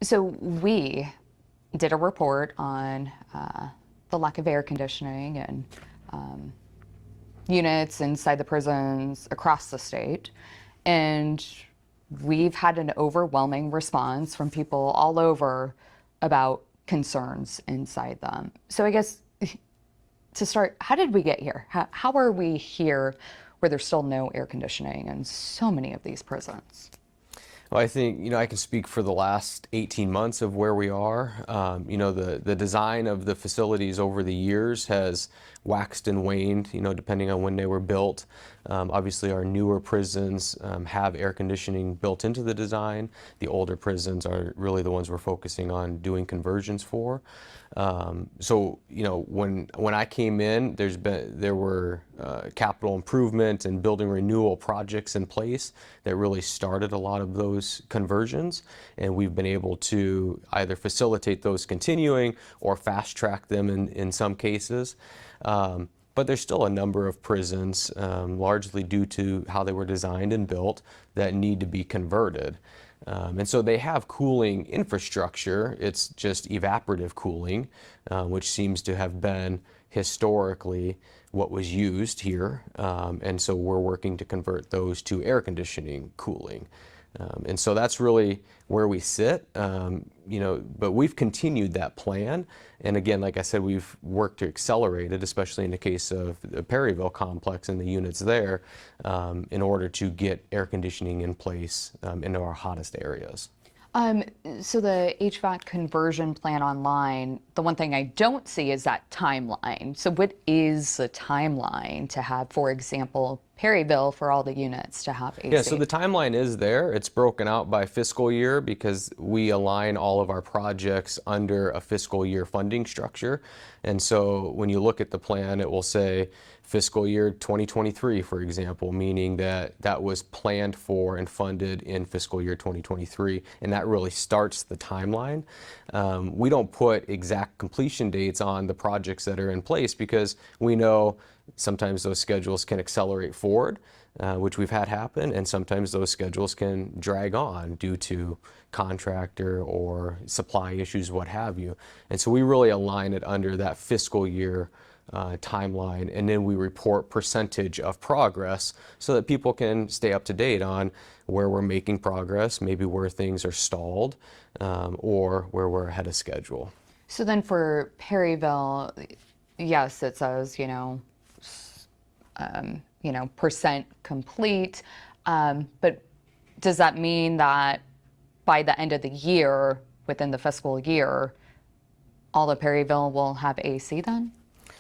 So we did a report on the lack of air conditioning and units inside the prisons across the state. And we've had an overwhelming response from people all over about concerns inside them. So I guess to start, how did we get here? How are we here where there's still no air conditioning in so many of these prisons? Well, I think, I can speak for the last 18 months of where we are. The design of the facilities over the years has waxed and waned, depending on when they were built. Obviously, our newer prisons have air conditioning built into the design. The older prisons are really the ones we're focusing on doing conversions for. When I came in, there were capital improvement and building renewal projects in place that really started a lot of those conversions, and we've been able to either facilitate those continuing or fast track them in some cases. But there's still a number of prisons, largely due to how they were designed and built, that need to be converted. And so they have cooling infrastructure. It's just evaporative cooling, which seems to have been historically what was used here. And so we're working to convert those to air conditioning cooling. And so that's really where we sit, but we've continued that plan. And again, like I said, we've worked to accelerate it, especially in the case of the Perryville complex and the units there, in order to get air conditioning in place into our hottest areas. So the HVAC conversion plan online, the one thing I don't see is that timeline. So what is the timeline to have, for example, Perryville for all the units to have AC? Yeah, so the timeline is there. It's broken out by fiscal year because we align all of our projects under a fiscal year funding structure. And so when you look at the plan, it will say fiscal year 2023, for example, meaning that that was planned for and funded in fiscal year 2023, and that really starts the timeline. We don't put exact completion dates on the projects that are in place because we know sometimes those schedules can accelerate forward, which we've had happen, and sometimes those schedules can drag on due to contractor or supply issues, what have you. And so we really align it under that fiscal year timeline, and then we report percentage of progress so that people can stay up to date on where we're making progress, maybe where things are stalled, or where we're ahead of schedule. So then for Perryville, yes, it says, percent complete. But does that mean that by the end of the year, within the fiscal year, all of Perryville will have AC then?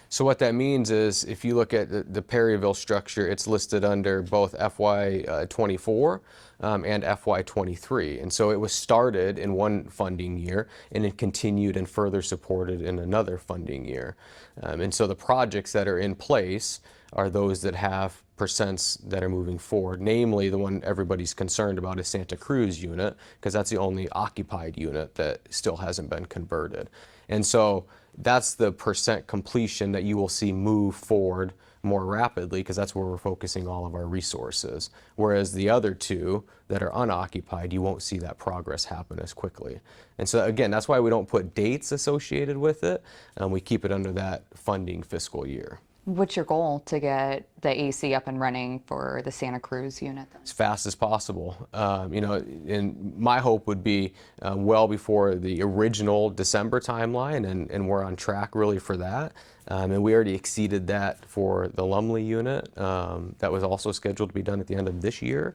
So what that means is if you look at the Perryville structure, it's listed under both FY24 and FY23. And so it was started in one funding year and it continued and further supported in another funding year. And so the projects that are in place are those that have percents that are moving forward. Namely, the one everybody's concerned about is Santa Cruz unit, because that's the only occupied unit that still hasn't been converted. And so that's the percent completion that you will see move forward more rapidly, because that's where we're focusing all of our resources. Whereas the other two that are unoccupied, you won't see that progress happen as quickly. And so again, that's why we don't put dates associated with it. We keep it under that funding fiscal year. What's your goal to get the AC up and running for the Santa Cruz unit? As fast as possible. And my hope would be well before the original December timeline, and we're on track really for that. And we already exceeded that for the Lumley unit. That was also scheduled to be done at the end of this year.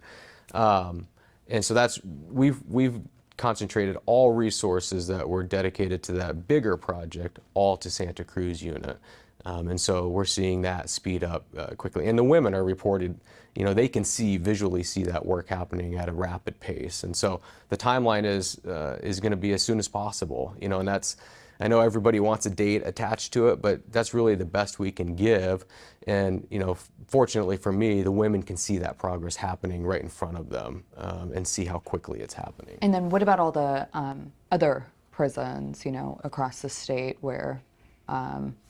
And so we've concentrated all resources that were dedicated to that bigger project all to Santa Cruz unit. And so we're seeing that speed up quickly. And the women are reported, they can visually see that work happening at a rapid pace. And so the timeline is going to be as soon as possible, and that's, I know everybody wants a date attached to it, but that's really the best we can give. And, fortunately for me, the women can see that progress happening right in front of them and see how quickly it's happening. And then what about all the other prisons, across the state where,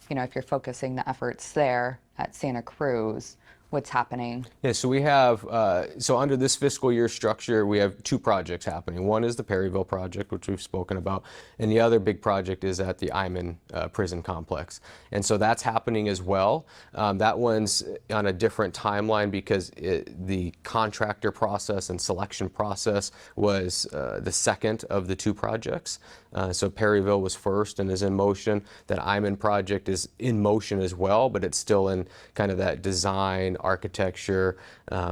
if you're focusing the efforts there at Santa Cruz, what's happening? Yeah, so we have, so under this fiscal year structure, we have two projects happening. One is the Perryville project, which we've spoken about, and the other big project is at the Iman prison complex. And so that's happening as well. That one's on a different timeline because the contractor process and selection process was the second of the two projects. So Perryville was first and is in motion. That Iman project is in motion as well, but it's still in kind of that design, architecture,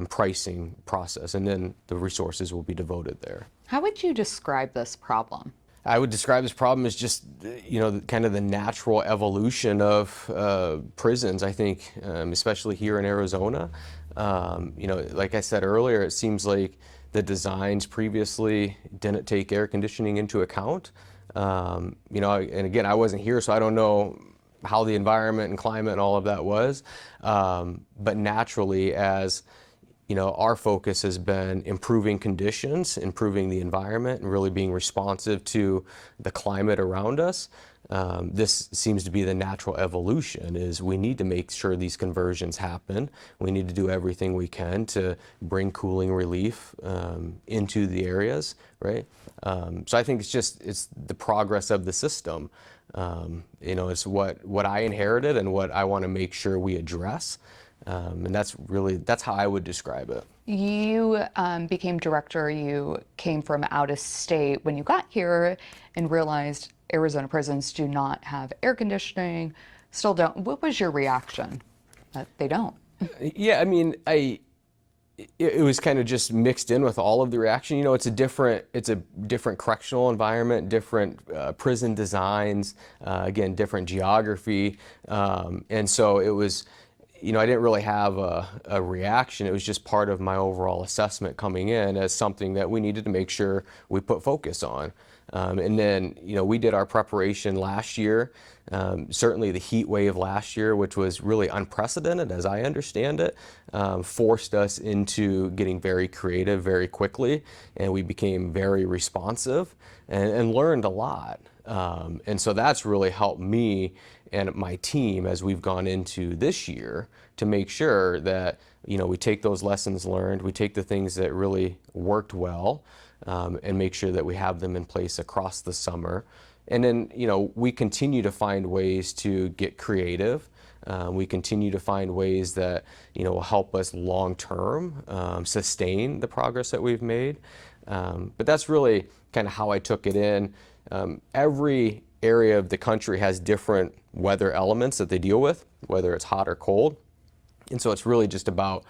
pricing process, and then the resources will be devoted there. How would you describe this problem? I would describe this problem as just, kind of the natural evolution of prisons, I think, especially here in Arizona. Like I said earlier, it seems like the designs previously didn't take air conditioning into account. And again, I wasn't here, so I don't know how the environment and climate and all of that was. But naturally, as our focus has been improving conditions, improving the environment, and really being responsive to the climate around us. This seems to be the natural evolution, is we need to make sure these conversions happen. We need to do everything we can to bring cooling relief into the areas, right? So I think it's the progress of the system. It's what I inherited and what I want to make sure we address. And that's how I would describe it. You became director, you came from out of state when you got here and realized Arizona prisons do not have air conditioning, still don't. What was your reaction that they don't? Yeah, I mean, it was kind of just mixed in with all of the reaction. It's a different correctional environment, different prison designs, again, different geography. And so it was, I didn't really have a reaction. It was just part of my overall assessment coming in as something that we needed to make sure we put focus on. And then, we did our preparation last year. Certainly the heat wave last year, which was really unprecedented as I understand it, forced us into getting very creative very quickly, and we became very responsive and learned a lot. And so that's really helped me and my team as we've gone into this year to make sure that, we take those lessons learned, we take the things that really worked well, and make sure that we have them in place across the summer. And then, we continue to find ways to get creative. We continue to find ways that, will help us long-term sustain the progress that we've made. But that's really kind of how I took it in. Every area of the country has different weather elements that they deal with, whether it's hot or cold. And so it's really just about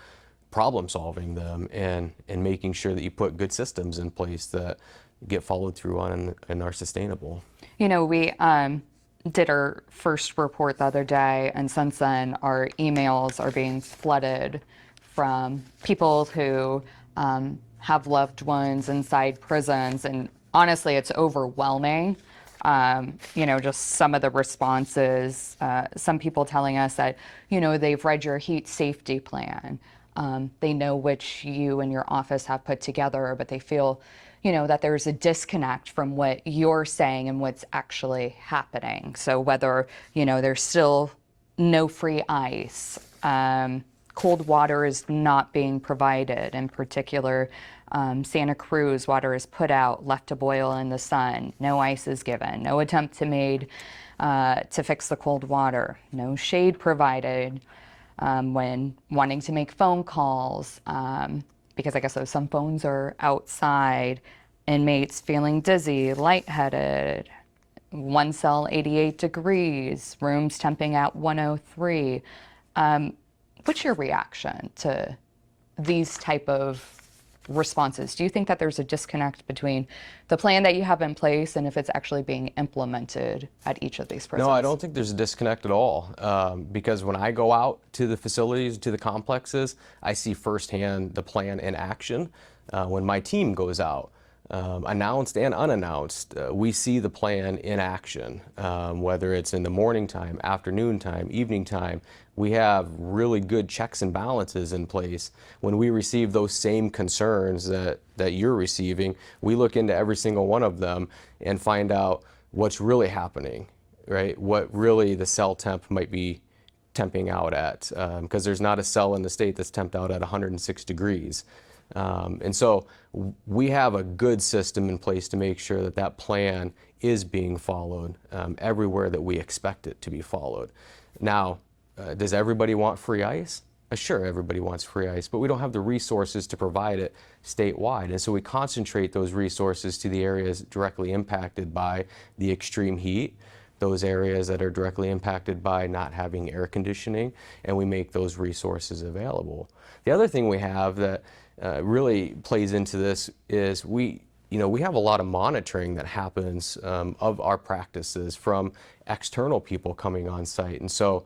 problem solving them and making sure that you put good systems in place that get followed through on and are sustainable. We did our first report the other day, and since then our emails are being flooded from people who have loved ones inside prisons, and honestly it's overwhelming. Just some of the responses, some people telling us that, they've read your heat safety plan. They know which you and your office have put together, but they feel, that there's a disconnect from what you're saying and what's actually happening. So whether, there's still no free ice, cold water is not being provided. In particular, Santa Cruz water is put out, left to boil in the sun. No ice is given. No attempt made to fix the cold water. No shade provided when wanting to make phone calls, because I guess some phones are outside. Inmates feeling dizzy, lightheaded. One cell 88 degrees. Rooms temping at 103. What's your reaction to these type of responses? Do you think that there's a disconnect between the plan that you have in place and if it's actually being implemented at each of these prisons? No, I don't think there's a disconnect at all. Because when I go out to the facilities, to the complexes, I see firsthand the plan in action. When my team goes out, announced and unannounced, we see the plan in action, whether it's in the morning time, afternoon time, evening time. We have really good checks and balances in place. When we receive those same concerns that you're receiving, we look into every single one of them and find out what's really happening, right? What really the cell temp might be temping out at, because there's not a cell in the state that's temped out at 106 degrees. And so we have a good system in place to make sure that that plan is being followed everywhere that we expect it to be followed. Now, does everybody want free ice? Sure, everybody wants free ice, but we don't have the resources to provide it statewide. And so we concentrate those resources to the areas directly impacted by the extreme heat, those areas that are directly impacted by not having air conditioning, and we make those resources available. The other thing we have that really plays into this is we have a lot of monitoring that happens of our practices from external people coming on site. And so,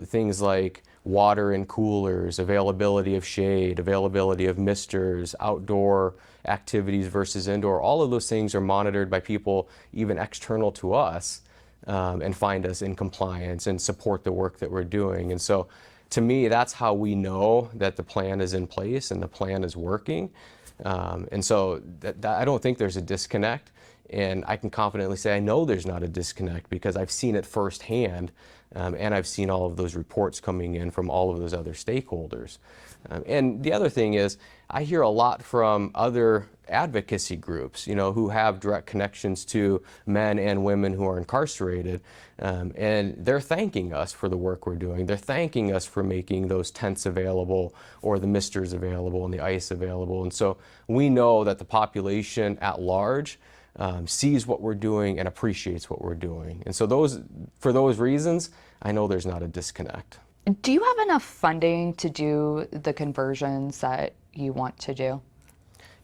things like water in coolers, availability of shade, availability of misters, outdoor activities versus indoor, all of those things are monitored by people even external to us, and find us in compliance and support the work that we're doing. And so to me, that's how we know that the plan is in place and the plan is working. And so I don't think there's a disconnect, and I can confidently say I know there's not a disconnect because I've seen it firsthand, and I've seen all of those reports coming in from all of those other stakeholders. And the other thing is, I hear a lot from other advocacy groups, who have direct connections to men and women who are incarcerated, and they're thanking us for the work we're doing. They're thanking us for making those tents available or the misters available and the ice available. And so we know that the population at large sees what we're doing and appreciates what we're doing. And so for those reasons, I know there's not a disconnect. Do you have enough funding to do the conversions that you want to do?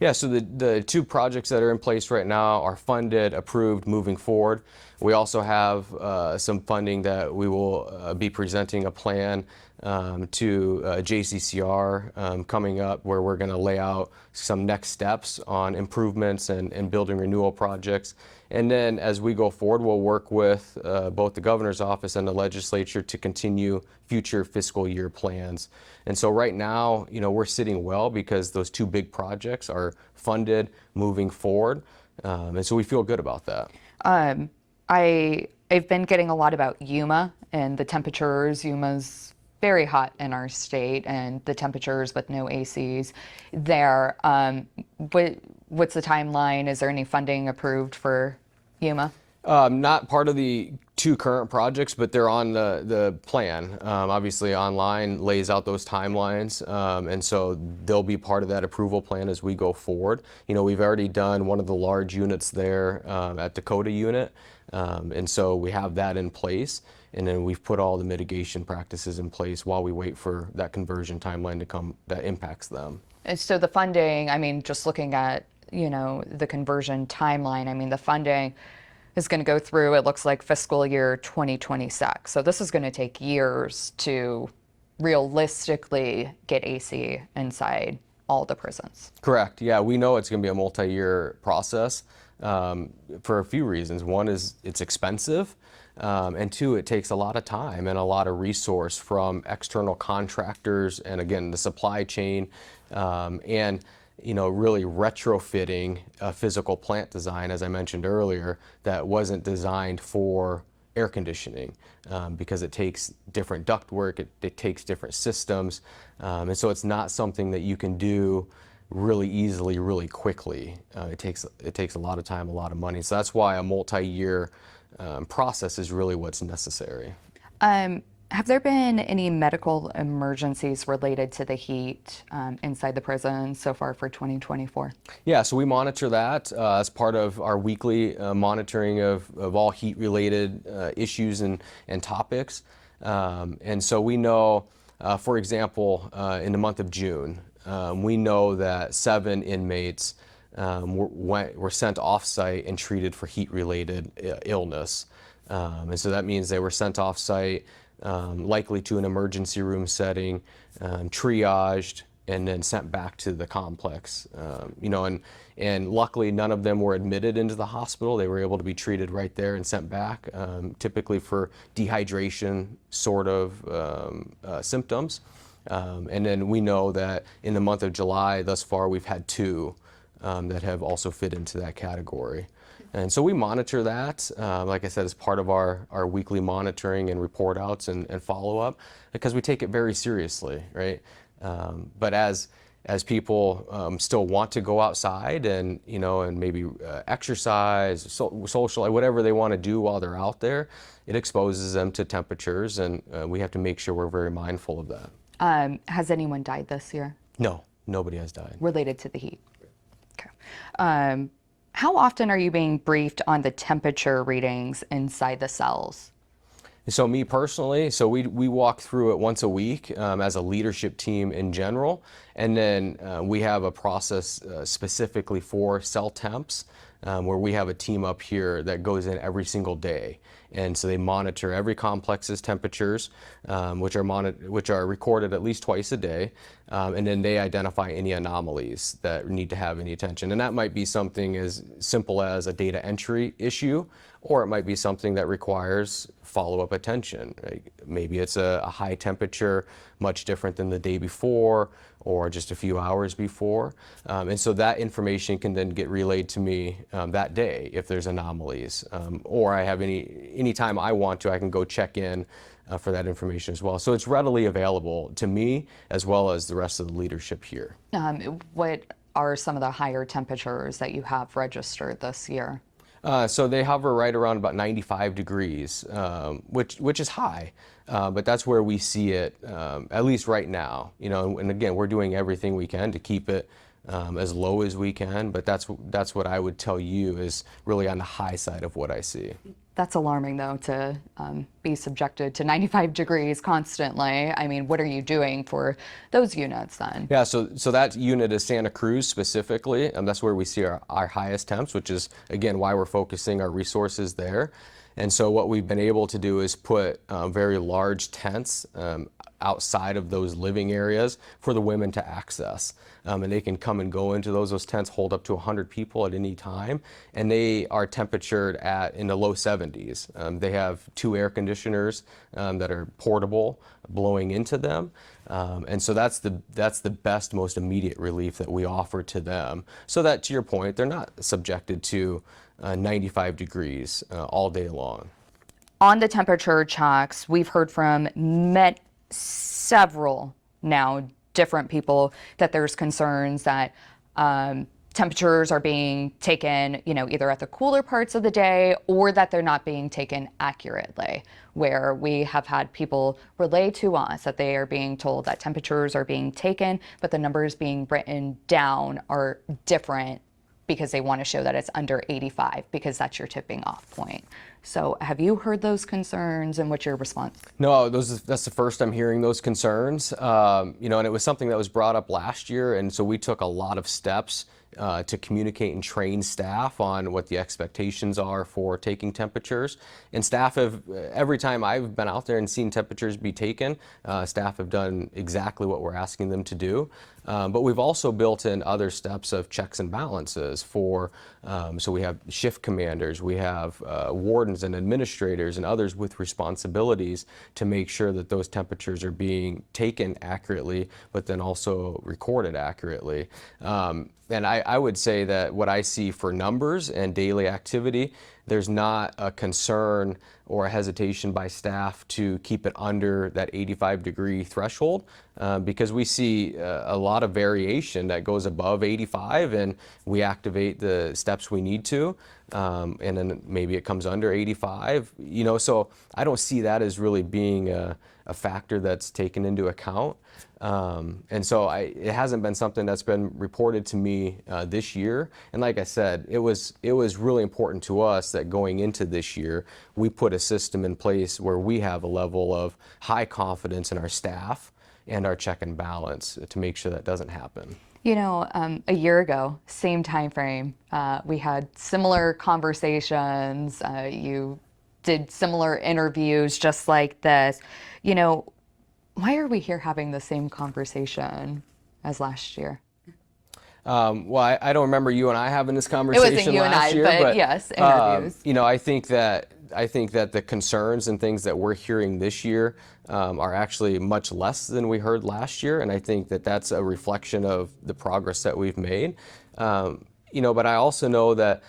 Yeah, so the two projects that are in place right now are funded, approved, moving forward. We also have some funding that we will be presenting a plan to JCCR coming up, where we're going to lay out some next steps on improvements and building renewal projects. And then as we go forward, we'll work with both the governor's office and the legislature to continue future fiscal year plans. And so right now, we're sitting well because those two big projects are funded, moving forward. And so we feel good about that. I've been getting a lot about Yuma and the temperatures. Yuma's very hot in our state, and the temperatures with no ACs there. What's the timeline? Is there any funding approved for Yuma? Not part of the two current projects, but they're on the plan. Obviously, online lays out those timelines, and so they'll be part of that approval plan as we go forward. We've already done one of the large units there at Dakota unit, and so we have that in place. And then we've put all the mitigation practices in place while we wait for that conversion timeline to come that impacts them. And so the funding, just looking at, the conversion timeline, the funding is going to go through, it looks like, fiscal year 2026. So this is going to take years to realistically get AC inside all the prisons. Correct. Yeah, we know it's going to be a multi-year process for a few reasons. One is it's expensive. And two, it takes a lot of time and a lot of resource from external contractors and, again, the supply chain, and really retrofitting a physical plant design, as I mentioned earlier, that wasn't designed for air conditioning, because it takes different ductwork, it takes different systems, and so it's not something that you can do really easily, really quickly. It takes a lot of time, a lot of money. So that's why a multi-year process is really what's necessary. Have there been any medical emergencies related to the heat inside the prison so far for 2024? Yeah, so we monitor that as part of our weekly monitoring of all heat-related issues and topics. And so we know, for example, in the month of June, we know that 7 inmates were sent off-site and treated for heat-related illness. And so that means they were sent off-site, likely to an emergency room setting, triaged, and then sent back to the complex. And luckily none of them were admitted into the hospital. They were able to be treated right there and sent back, typically for dehydration sort of symptoms. And then we know that in the month of July thus far we've had 2 that have also fit into that category. And so we monitor that, like I said, as part of our weekly monitoring and report outs and follow up, because we take it very seriously, right? But as people still want to go outside and, you know, and maybe exercise, social, whatever they want to do while they're out there, it exposes them to temperatures, and we have to make sure we're very mindful of that. Has anyone died this year No, nobody has died. related to the heat? Okay. How often are you being briefed on the temperature readings inside the cells? So me personally, so we walk through it once a week as a leadership team in general, and then we have a process specifically for cell temps where we have a team up here that goes in every single day, and so they monitor every complex's temperatures, which are recorded at least twice a day, and then they identify any anomalies that need to have any attention, and that might be something as simple as a data entry issue, or it might be something that requires follow-up attention. Right? Maybe it's a high temperature, much different than the day before, or just a few hours before. And so that information can then get relayed to me that day if there's anomalies. Or I have any time I want to, I can go check in for that information as well. So it's readily available to me as well as the rest of the leadership here. What are some of the higher temperatures that you have registered this year? So they hover right around about 95 degrees, which is high, but that's where we see it, at least right now. You know, and again, we're doing everything we can to keep it as low as we can, but that's what I would tell you is really on the high side of what I see. That's alarming, though, to be subjected to 95 degrees constantly. I mean, what are you doing for those units then? Yeah, so that unit is Santa Cruz specifically, and that's where we see our highest temps, which is, again, why we're focusing our resources there. And so what we've been able to do is put very large tents outside of those living areas for the women to access. And they can come and go into those. Those tents hold up to 100 people at any time, and they are temperatured in the low 70s. They have 2 air conditioners that are portable, blowing into them. And so that's the best, most immediate relief that we offer to them, so that, to your point, they're not subjected to 95 degrees all day long. On the temperature checks, we've heard from several now different people that there's concerns that temperatures are being taken, you know, either at the cooler parts of the day or that they're not being taken accurately, where we have had people relay to us that they are being told that temperatures are being taken, but the numbers being written down are different because they want to show that it's under 85 because that's your tipping off point. So have you heard those concerns, and what's your response? No, that's the first I'm hearing those concerns. You know, and it was something that was brought up last year, and so we took a lot of steps to communicate and train staff on what the expectations are for taking temperatures. And staff have, every time I've been out there and seen temperatures be taken, staff have done exactly what we're asking them to do. But we've also built in other steps of checks and balances for, so we have shift commanders, we have wardens and administrators and others with responsibilities to make sure that those temperatures are being taken accurately, but then also recorded accurately. And I would say that what I see for numbers and daily activity, there's not a concern or a hesitation by staff to keep it under that 85-degree threshold, because we see a lot of variation that goes above 85, and we activate the steps we need to, and then maybe it comes under 85. You know, so I don't see that as really being a factor that's taken into account. And so it hasn't been something that's been reported to me this year. And like I said, it was really important to us that going into this year, we put a system in place where we have a level of high confidence in our staff and our check and balance to make sure that doesn't happen. You know, a year ago, same time frame, we had similar conversations. You did similar interviews just like this. You know, why are we here having the same conversation as last year? Well, I don't remember you and I having this conversation It wasn't you last and I, year, but yes, interviews. You know, I think that the concerns and things that we're hearing this year are actually much less than we heard last year, and I think that that's a reflection of the progress that we've made. You know, but I also know that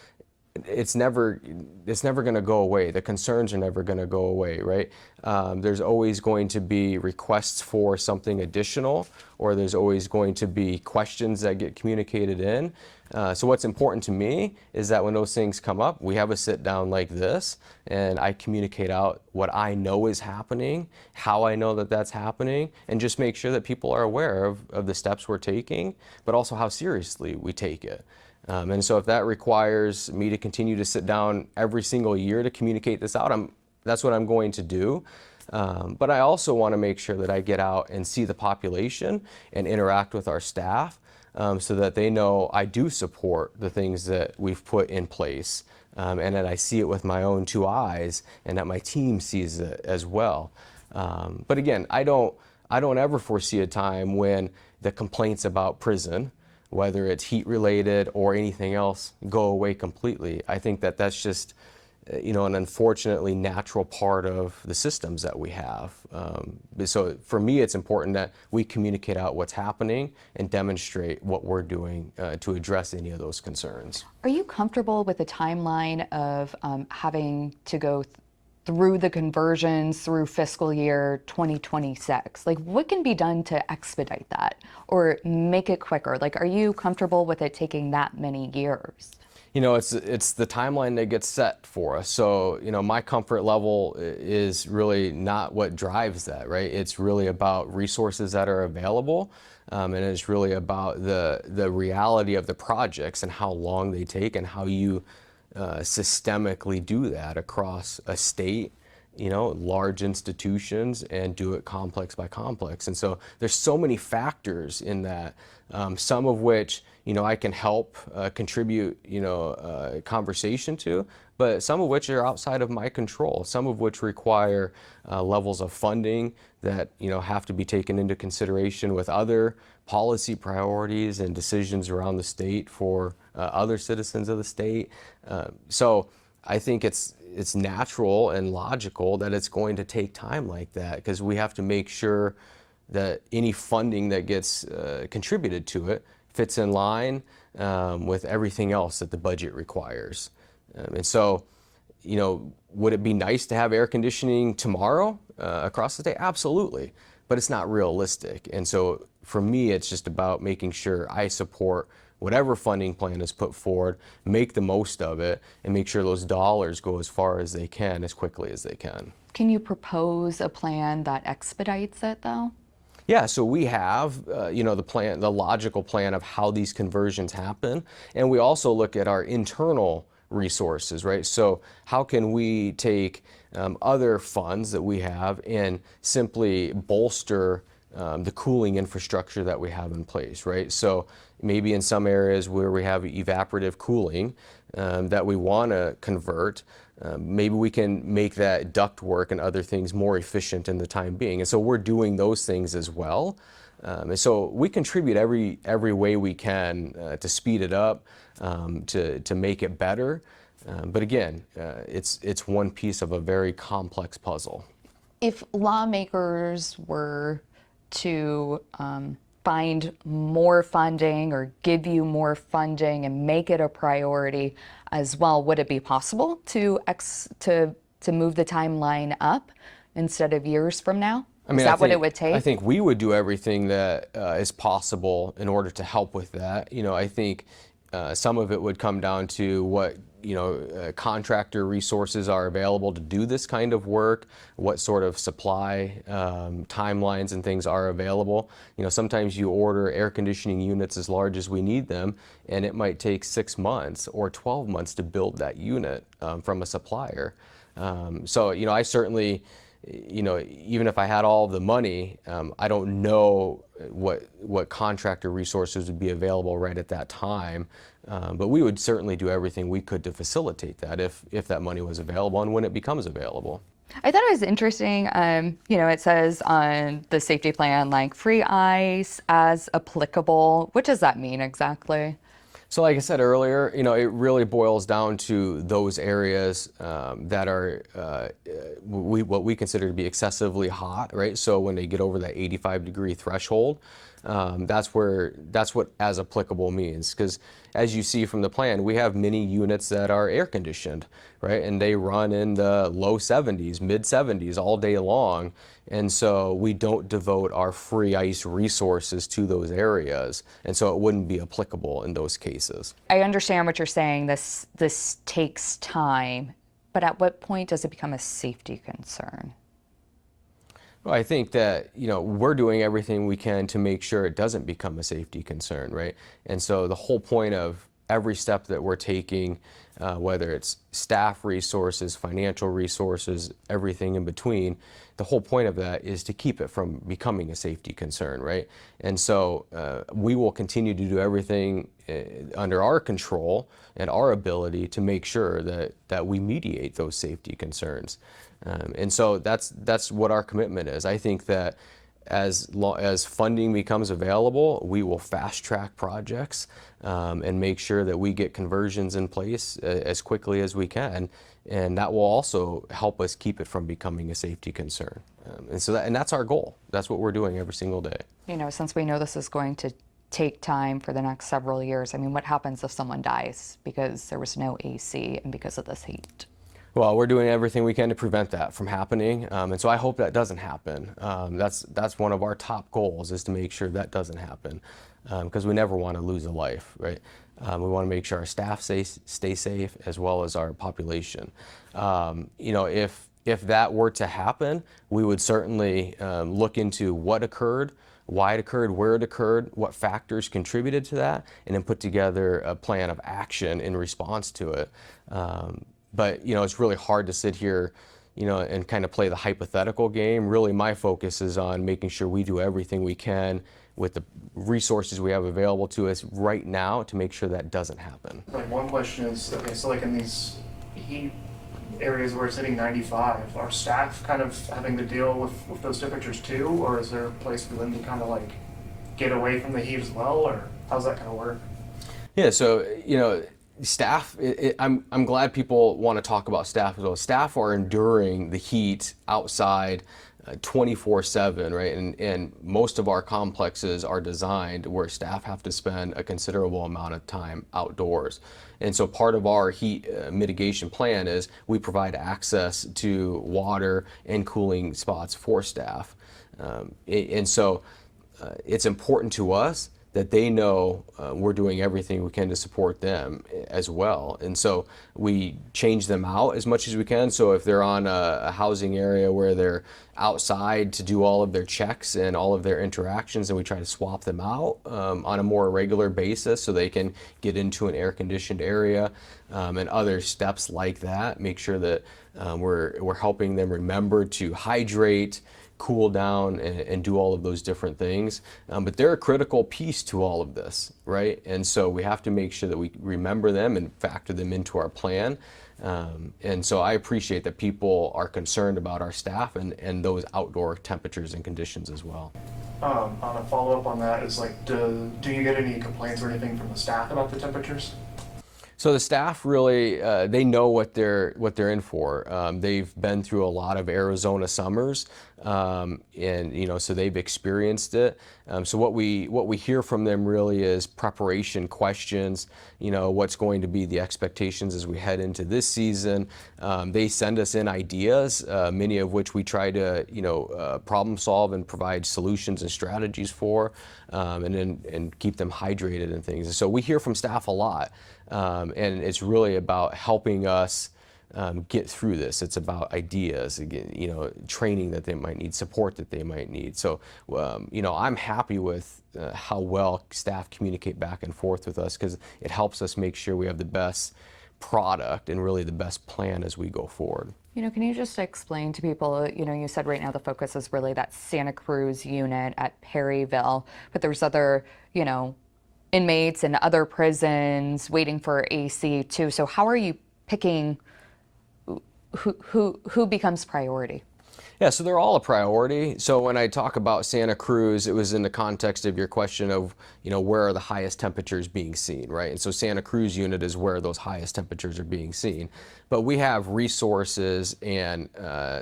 it's never going to go away. The concerns are never going to go away, right? There's always going to be requests for something additional, or there's always going to be questions that get communicated in. So what's important to me is that when those things come up, we have a sit down like this, and I communicate out what I know is happening, how I know that that's happening, and just make sure that people are aware of the steps we're taking, but also how seriously we take it. And so if that requires me to continue to sit down every single year to communicate this out, that's what I'm going to do. But I also want to make sure that I get out and see the population and interact with our staff so that they know I do support the things that we've put in place, and that I see it with my own two eyes, and that my team sees it as well. But again, I don't ever foresee a time when the complaints about prison, whether it's heat related or anything else, go away completely. I think that that's just, an unfortunately natural part of the systems that we have. So for me, it's important that we communicate out what's happening and demonstrate what we're doing to address any of those concerns. Are you comfortable with the timeline of having to go through the conversions through fiscal year 2026? Like, what can be done to expedite that or make it quicker? Like, are you comfortable with it taking that many years? It's the timeline that gets set for us. So, my comfort level is really not what drives that, right? It's really about resources that are available, and it's really about the reality of the projects and how long they take and how you systemically do that across a state, large institutions, and do it complex by complex. And so there's so many factors in that, some of which, I can help contribute, conversation to, but some of which are outside of my control, some of which require levels of funding that, have to be taken into consideration with other policy priorities and decisions around the state for other citizens of the state. So I think it's natural and logical that it's going to take time like that, because we have to make sure that any funding that gets contributed to it fits in line with everything else that the budget requires. And so, would it be nice to have air conditioning tomorrow across the state? Absolutely, but it's not realistic. And so for me, it's just about making sure I support whatever funding plan is put forward, make the most of it, and make sure those dollars go as far as they can, as quickly as they can. Can you propose a plan that expedites it, though? Yeah, so we have, the logical plan of how these conversions happen, and we also look at our internal resources, right? So how can we take other funds that we have and simply bolster the cooling infrastructure that we have in place, right? So maybe in some areas where we have evaporative cooling that we want to convert, maybe we can make that ductwork and other things more efficient in the time being. And so we're doing those things as well. And so we contribute every way we can to speed it up, to make it better. But again, it's one piece of a very complex puzzle. If lawmakers were to find more funding or give you more funding and make it a priority as well, would it be possible to move the timeline up instead of years from now? Is that what it would take? I think we would do everything that is possible in order to help with that. I think some of it would come down to what contractor resources are available to do this kind of work, what sort of supply timelines and things are available. Sometimes you order air conditioning units as large as we need them, and it might take 6 months or 12 months to build that unit from a supplier. So I certainly, even if I had all the money, I don't know what contractor resources would be available right at that time. But we would certainly do everything we could to facilitate that if that money was available and when it becomes available. I thought it was interesting, it says on the safety plan, like free ice as applicable. What does that mean exactly? So like I said earlier, it really boils down to those areas that are what we consider to be excessively hot, right? So when they get over that 85-degree threshold, That's what as applicable means. Because as you see from the plan, we have many units that are air conditioned, right? And they run in the low 70s, mid 70s all day long. And so we don't devote our free ice resources to those areas. And so it wouldn't be applicable in those cases. I understand what you're saying. This takes time, but at what point does it become a safety concern? Well, I think that, we're doing everything we can to make sure it doesn't become a safety concern, right? And so the whole point of every step that we're taking, whether it's staff resources, financial resources, everything in between, the whole point of that is to keep it from becoming a safety concern, right? And so we will continue to do everything under our control and our ability to make sure that we mediate those safety concerns. And so that's what our commitment is. I think that as funding becomes available, we will fast track projects and make sure that we get conversions in place as quickly as we can. And that will also help us keep it from becoming a safety concern. And that's our goal. That's what we're doing every single day. Since we know this is going to take time for the next several years, I mean, what happens if someone dies because there was no AC and because of this heat? Well, we're doing everything we can to prevent that from happening, and so I hope that doesn't happen. That's one of our top goals, is to make sure that doesn't happen, because we never want to lose a life, right? We want to make sure our staff stay safe, as well as our population. If that were to happen, we would certainly look into what occurred, why it occurred, where it occurred, what factors contributed to that, and then put together a plan of action in response to it. But it's really hard to sit here, and kind of play the hypothetical game. Really, my focus is on making sure we do everything we can with the resources we have available to us right now to make sure that doesn't happen. Like, one question is, okay, so like in these heat areas where it's hitting 95, are staff kind of having to deal with those temperatures too, or is there a place for them to kind of like get away from the heat as well, or how's that kind of work? Yeah, so staff, I'm glad people want to talk about staff as well. Staff are enduring the heat outside 24/7, right? And most of our complexes are designed where staff have to spend a considerable amount of time outdoors. And so part of our heat mitigation plan is we provide access to water and cooling spots for staff. And so it's important to us that they know we're doing everything we can to support them as well. And so we change them out as much as we can. So if they're on a housing area where they're outside to do all of their checks and all of their interactions, and we try to swap them out on a more regular basis so they can get into an air-conditioned area, and other steps like that. Make sure that we're helping them remember to hydrate, cool down, and do all of those different things. But they're a critical piece to all of this, right? And so we have to make sure that we remember them and factor them into our plan. And so I appreciate that people are concerned about our staff and those outdoor temperatures and conditions as well. On a follow-up on that is like, do you get any complaints or anything from the staff about the temperatures? So the staff really, they know what they're in for. They've been through a lot of Arizona summers, and so they've experienced it. So what we hear from them really is preparation questions. What's going to be the expectations as we head into this season. They send us in ideas, many of which we try to problem solve and provide solutions and strategies for, and keep them hydrated and things. And so we hear from staff a lot. And it's really about helping us get through this. It's about ideas, again, training that they might need, support that they might need. So, I'm happy with how well staff communicate back and forth with us, because it helps us make sure we have the best product and really the best plan as we go forward. Can you just explain to people, you said right now the focus is really that Santa Cruz unit at Perryville, but there's other, inmates in other prisons waiting for AC too. So how are you picking who becomes priority? Yeah, so they're all a priority. So when I talk about Santa Cruz, it was in the context of your question of, where are the highest temperatures being seen, right? And so Santa Cruz unit is where those highest temperatures are being seen. But we have resources and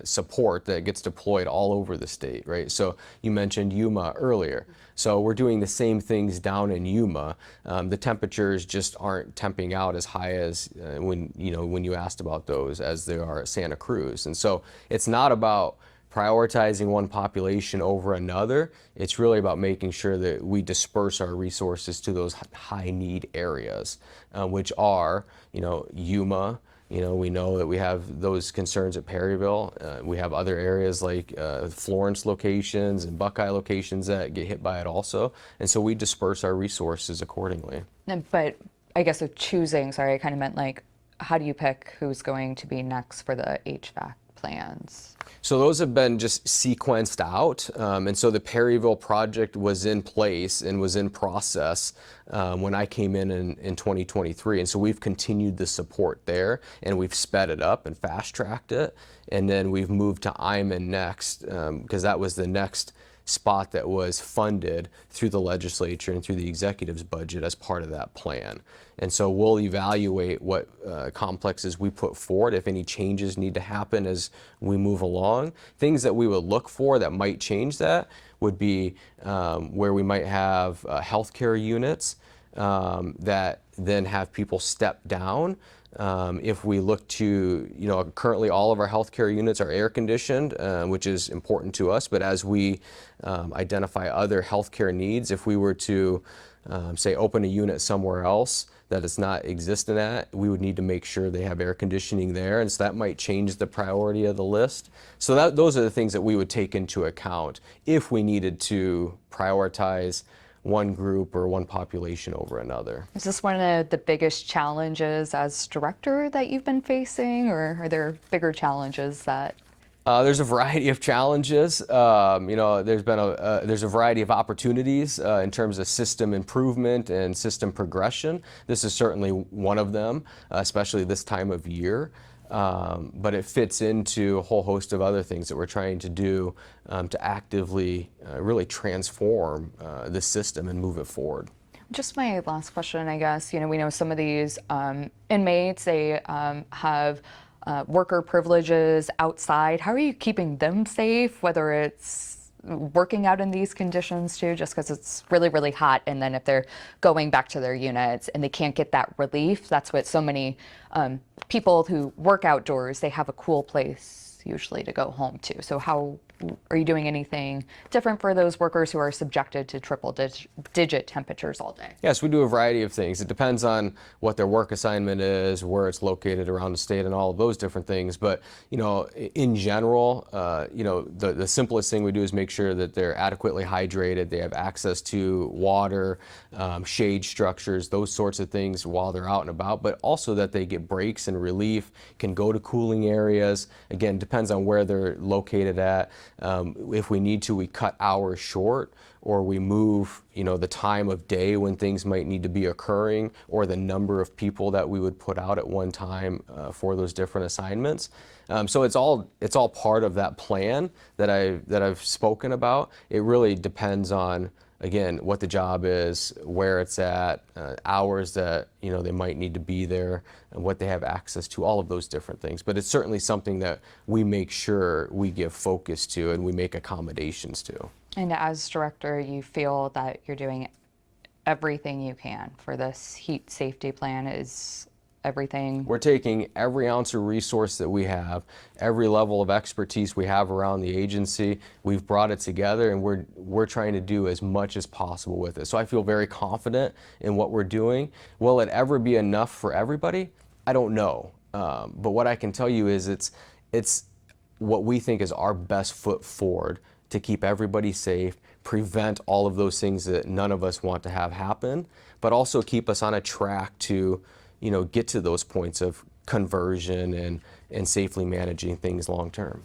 support that gets deployed all over the state, right? So you mentioned Yuma earlier. So we're doing the same things down in Yuma. The temperatures just aren't temping out as high as when you asked about those as they are at Santa Cruz. And so it's not about prioritizing one population over another. It's really about making sure that we disperse our resources to those high need areas, which are, Yuma. We know that we have those concerns at Perryville. We have other areas like Florence locations and Buckeye locations that get hit by it also. And so we disperse our resources accordingly. But I guess of choosing, sorry, I kind of meant like, how do you pick who's going to be next for the HVAC plans? So those have been just sequenced out. And so the Perryville project was in place and was in process when I came in 2023. And so we've continued the support there, and we've sped it up and fast-tracked it. And then we've moved to Iman next, because that was the next spot that was funded through the legislature and through the executive's budget as part of that plan. And so we'll evaluate what complexes we put forward, if any changes need to happen as we move along. Things that we would look for that might change that would be where we might have healthcare units that then have people step down. If we look to, currently all of our healthcare units are air conditioned, which is important to us, but as we identify other healthcare needs, if we were to say open a unit somewhere else that it's not existent at, we would need to make sure they have air conditioning there, and so that might change the priority of the list. So those are the things that we would take into account if we needed to prioritize one group or one population over another. Is this one of the biggest challenges as director that you've been facing, or are there bigger challenges that? There's a variety of challenges. There's a variety of opportunities in terms of system improvement and system progression. This is certainly one of them, especially this time of year. But it fits into a whole host of other things that we're trying to do to actively really transform the system and move it forward. Just my last question, I guess. We know some of these inmates, they have worker privileges outside. How are you keeping them safe, whether it's working out in these conditions too, just because it's really, really hot, and then if they're going back to their units and they can't get that relief, that's what so many people who work outdoors, they have a cool place usually to go home to. So how are you doing anything different for those workers who are subjected to triple-digit temperatures all day? Yes, we do a variety of things. It depends on what their work assignment is, where it's located around the state, and all of those different things. But in general, the simplest thing we do is make sure that they're adequately hydrated, they have access to water, shade structures, those sorts of things while they're out and about, but also that they get breaks and relief, can go to cooling areas. Again, depends on where they're located at. If we need to, we cut hours short, or we move, the time of day when things might need to be occurring, or the number of people that we would put out at one time for those different assignments. So it's all part of that plan that I've spoken about. It really depends on, again, what the job is, where it's at, hours that they might need to be there, and what they have access to, all of those different things. But it's certainly something that we make sure we give focus to and we make accommodations to. And as director, you feel that you're doing everything you can for this heat safety plan? Is everything? We're taking every ounce of resource that we have, every level of expertise we have around the agency. We've brought it together, and we're trying to do as much as possible with it. So I feel very confident in what we're doing. Will it ever be enough for everybody? I don't know. But what I can tell you is it's what we think is our best foot forward to keep everybody safe, prevent all of those things that none of us want to have happen, but also keep us on a track to get to those points of conversion and safely managing things long term.